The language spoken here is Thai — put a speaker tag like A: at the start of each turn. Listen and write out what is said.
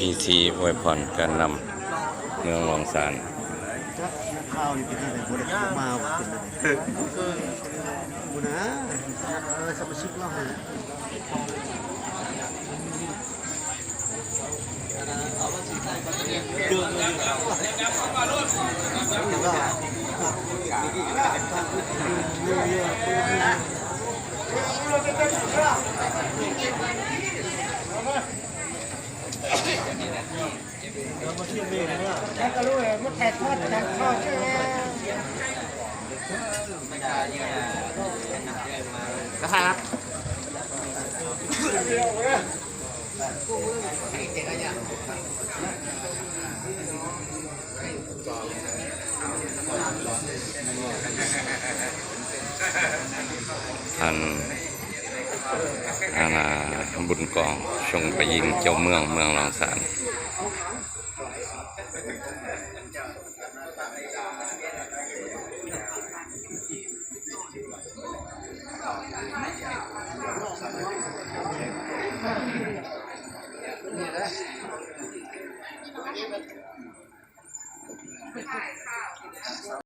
A: พีซีอวยพรการนำเมืองรองสาร
B: ข้าวนี่เป็นอะไรบริการมาเป็นอะไรบุนะสมาชิกเราเลยนะครับ
A: ท่านอาณาบุญกองชงไปยิงเจ้าเมืองรองสาร